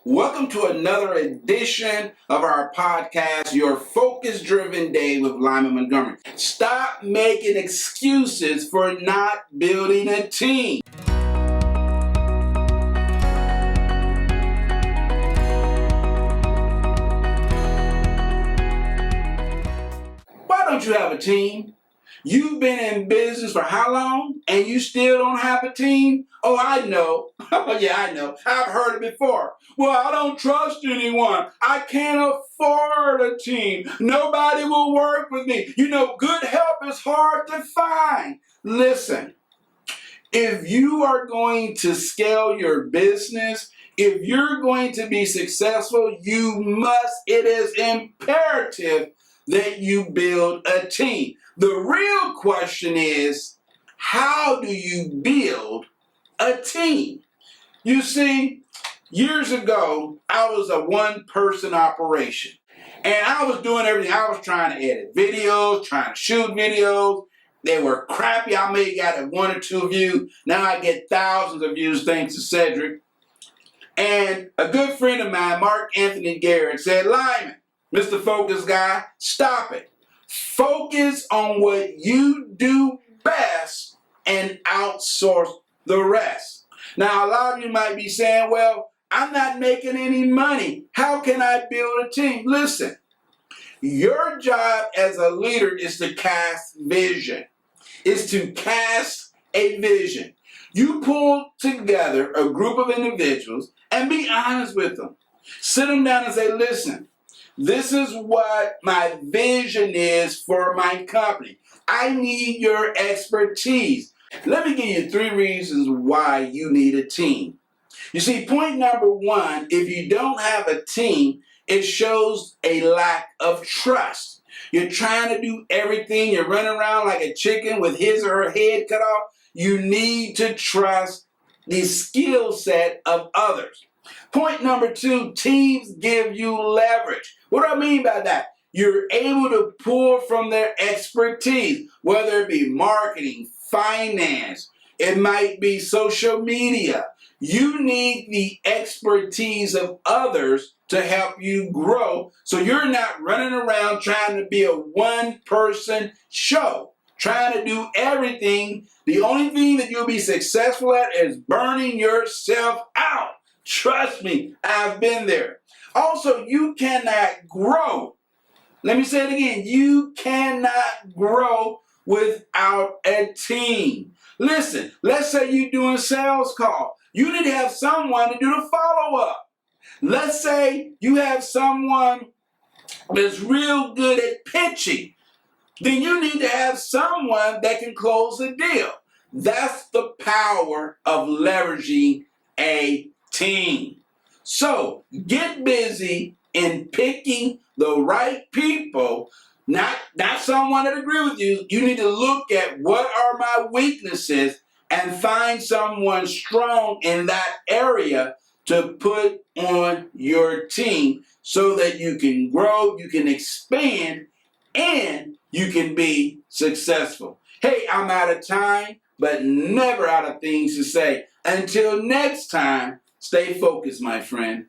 Welcome to another edition of our podcast, Your Focus-Driven Day with Lyman Montgomery. Stop making excuses for not building a team. Why don't you have a team? You've been in business for how long and you still don't have a team? Oh, I know. Oh, yeah, I know. I've heard it before. Well, I don't trust anyone. I can't afford a team. Nobody will work with me. You know, good help is hard to find. Listen, if you are going to scale your business, if you're going to be successful, it is imperative that you build a team. The real question is, how do you build a team? You see, years ago, I was a one-person operation. And I was doing everything. I was trying to edit videos, trying to shoot videos. They were crappy. I may have got one or two views. Now I get thousands of views thanks to Cedric. And a good friend of mine, Mark Anthony Garrett, said, Lyman, Mr. Focus guy, stop it. Focus on what you do best and outsource the rest. Now, a lot of you might be saying, well, I'm not making any money. How can I build a team? Listen, your job as a leader is to cast vision. Is to cast a vision. You pull together a group of individuals and be honest with them. Sit them down and say, listen, this is what my vision is for my company. I need your expertise. Let me give you 3 reasons why you need a team. You see, point number 1, if you don't have a team, it shows a lack of trust. You're trying to do everything. You're running around like a chicken with his or her head cut off. You need to trust the skill set of others. Point number 2, teams give you leverage. What do I mean by that? You're able to pull from their expertise, whether it be marketing, finance, it might be social media. You need the expertise of others to help you grow, so you're not running around trying to be a one-person show, trying to do everything. The only thing that you'll be successful at is burning yourself out. Trust me, I've been there. Also, you cannot grow. Let me say it again. You cannot grow without a team. Listen, let's say you're doing sales call. You need to have someone to do the follow-up. Let's say you have someone that's real good at pitching. Then you need to have someone that can close the deal. That's the power of leveraging a team. So get busy in picking the right people, not someone that agree with you. You need to look at what are my weaknesses and find someone strong in that area to put on your team so that you can grow, you can expand, and you can be successful. Hey, I'm out of time, but never out of things to say. Until next time, stay focused, my friend.